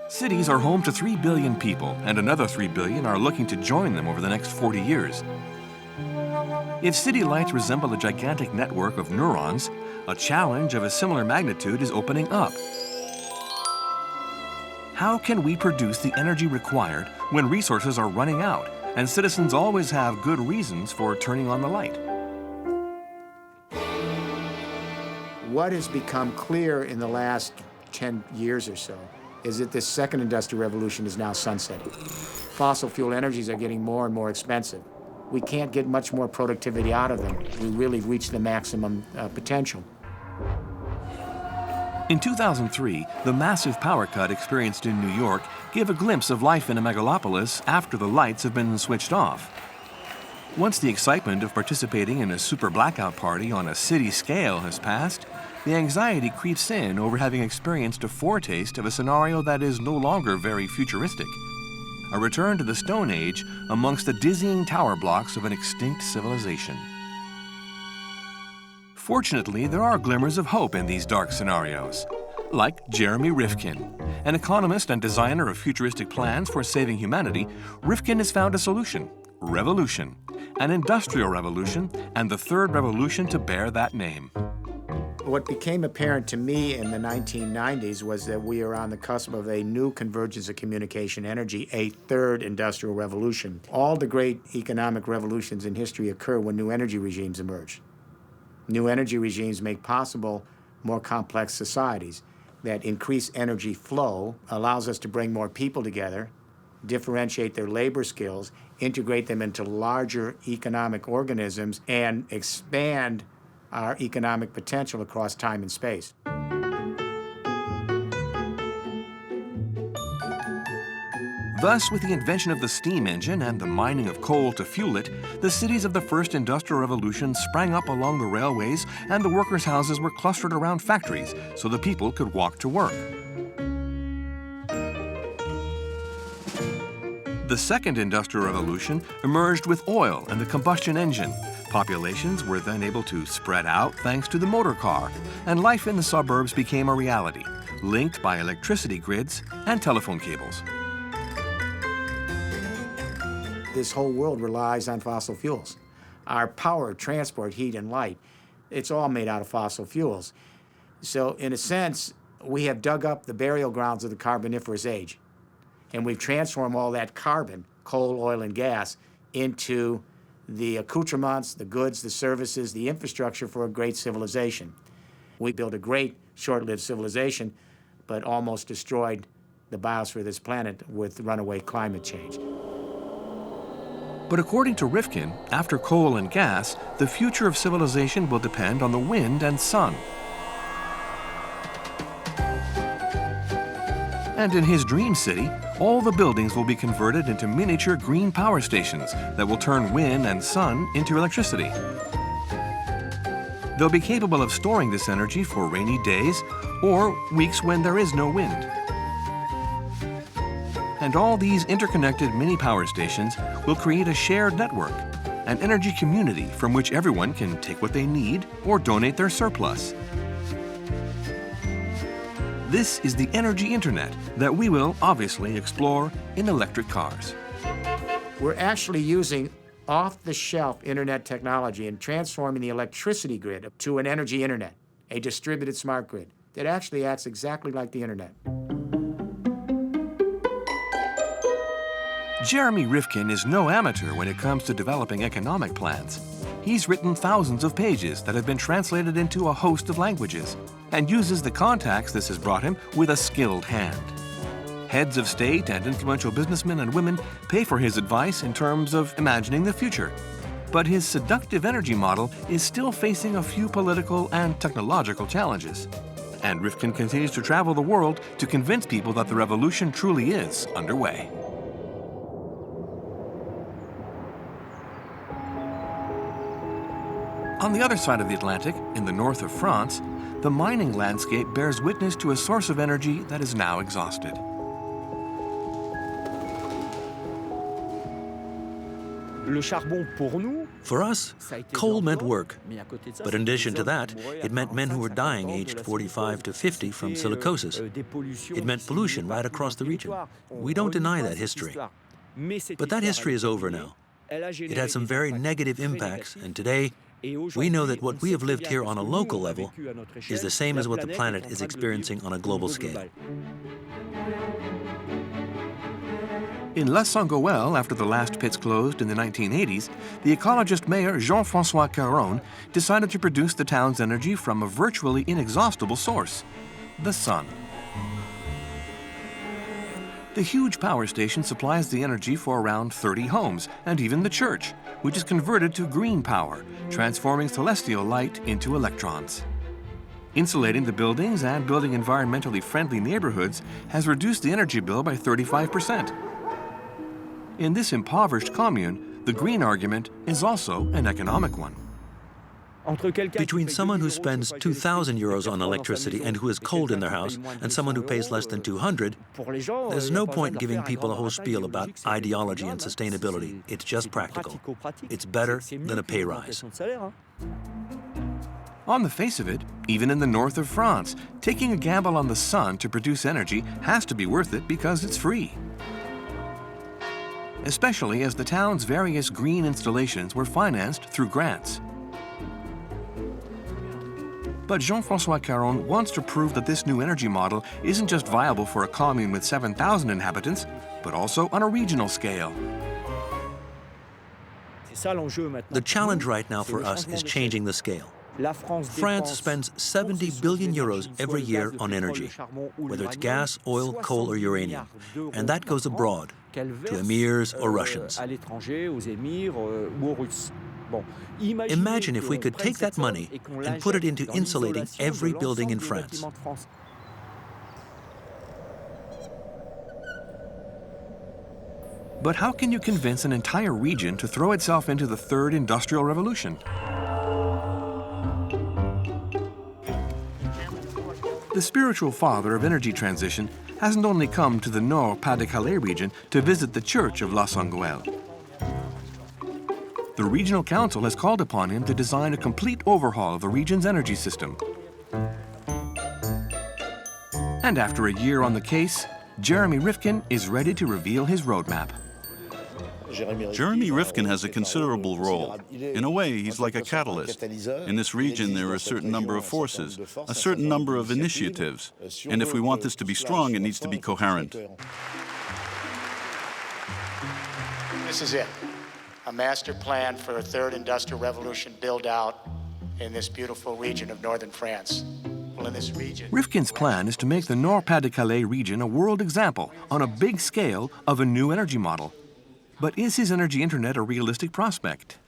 Cities are home to 3 billion people, and another 3 billion are looking to join them over the next 40 years. If city lights resemble a gigantic network of neurons, a challenge of a similar magnitude is opening up. How can we produce the energy required when resources are running out and citizens always have good reasons for turning on the light? What has become clear in the last 10 years or so is that this second industrial revolution is now sunsetting. Fossil fuel energies are getting more and more expensive. We can't get much more productivity out of them. We really reached the maximum potential. In 2003, the massive power cut experienced in New York gave a glimpse of life in a megalopolis after the lights have been switched off. Once the excitement of participating in a super blackout party on a city scale has passed, the anxiety creeps in over having experienced a foretaste of a scenario that is no longer very futuristic. A return to the Stone Age amongst the dizzying tower blocks of an extinct civilization. Fortunately, there are glimmers of hope in these dark scenarios. Like Jeremy Rifkin, an economist and designer of futuristic plans for saving humanity, Rifkin has found a solution: revolution. An industrial revolution, and the third revolution to bear that name. What became apparent to me in the 1990s was that we are on the cusp of a new convergence of communication energy, a third industrial revolution. All the great economic revolutions in history occur when new energy regimes emerge. New energy regimes make possible more complex societies. That increased energy flow allows us to bring more people together, differentiate their labor skills, integrate them into larger economic organisms, and expand our economic potential across time and space. Thus, with the invention of the steam engine and the mining of coal to fuel it, the cities of the first industrial revolution sprang up along the railways, and the workers' houses were clustered around factories so the people could walk to work. The second industrial revolution emerged with oil and the combustion engine. Populations were then able to spread out thanks to the motor car, and life in the suburbs became a reality, linked by electricity grids and telephone cables. This whole world relies on fossil fuels. Our power, transport, heat, and light, it's all made out of fossil fuels. So in a sense, we have dug up the burial grounds of the Carboniferous age. And we've transformed all that carbon, coal, oil, and gas, into the accoutrements, the goods, the services, the infrastructure for a great civilization. We built a great short-lived civilization, but almost destroyed the biosphere of this planet with runaway climate change. But according to Rifkin, after coal and gas, the future of civilization will depend on the wind and sun. And in his dream city, all the buildings will be converted into miniature green power stations that will turn wind and sun into electricity. They'll be capable of storing this energy for rainy days or weeks when there is no wind. And all these interconnected mini power stations will create a shared network, an energy community from which everyone can take what they need or donate their surplus. This is the energy internet that we will obviously explore in electric cars. We're actually using off-the-shelf internet technology and transforming the electricity grid to an energy internet, a distributed smart grid that actually acts exactly like the internet. Jeremy Rifkin is no amateur when it comes to developing economic plans. He's written thousands of pages that have been translated into a host of languages and uses the contacts this has brought him with a skilled hand. Heads of state and influential businessmen and women pay for his advice in terms of imagining the future. But his seductive energy model is still facing a few political and technological challenges. And Rifkin continues to travel the world to convince people that the revolution truly is underway. On the other side of the Atlantic, in the north of France, the mining landscape bears witness to a source of energy that is now exhausted. For us, coal meant work. But in addition to that, it meant men who were dying aged 45 to 50 from silicosis. It meant pollution right across the region. We don't deny that history. But that history is over now. It had some very negative impacts, and today, we know that what we have lived here on a local level is the same as what the planet is experiencing on a global scale. In La Saint-Goël, after the last pits closed in the 1980s, the ecologist mayor Jean-François Caron decided to produce the town's energy from a virtually inexhaustible source, the sun. The huge power station supplies the energy for around 30 homes, and even the church, which is converted to green power, transforming celestial light into electrons. Insulating the buildings and building environmentally friendly neighborhoods has reduced the energy bill by 35%. In this impoverished commune, the green argument is also an economic one. Between someone who spends 2,000 euros on electricity and who is cold in their house and someone who pays less than 200, there's no point giving people a whole spiel about ideology and sustainability. It's just practical. It's better than a pay rise. On the face of it, even in the north of France, taking a gamble on the sun to produce energy has to be worth it because it's free. Especially as the town's various green installations were financed through grants. But Jean-François Caron wants to prove that this new energy model isn't just viable for a commune with 7,000 inhabitants, but also on a regional scale. The challenge right now for us is changing the scale. France spends 70 billion euros every year on energy, whether it's gas, oil, coal, or uranium. And that goes abroad, to emirs or Russians. Imagine if we could take that money and put it into insulating every building in France. But how can you convince an entire region to throw itself into the third industrial revolution? The spiritual father of energy transition hasn't only come to the Nord-Pas-de-Calais region to visit the church of La Saint-Goël. The regional council has called upon him to design a complete overhaul of the region's energy system. And after a year on the case, Jeremy Rifkin is ready to reveal his roadmap. Jeremy Rifkin has a considerable role. In a way, he's like a catalyst. In this region, there are a certain number of forces, a certain number of initiatives. And if we want this to be strong, it needs to be coherent. This is it. A master plan for a third industrial revolution build-out in this beautiful region of northern France. Well, in this region, Rifkin's plan is to make the Nord-Pas-de-Calais region a world example on a big scale of a new energy model. But is his energy internet a realistic prospect?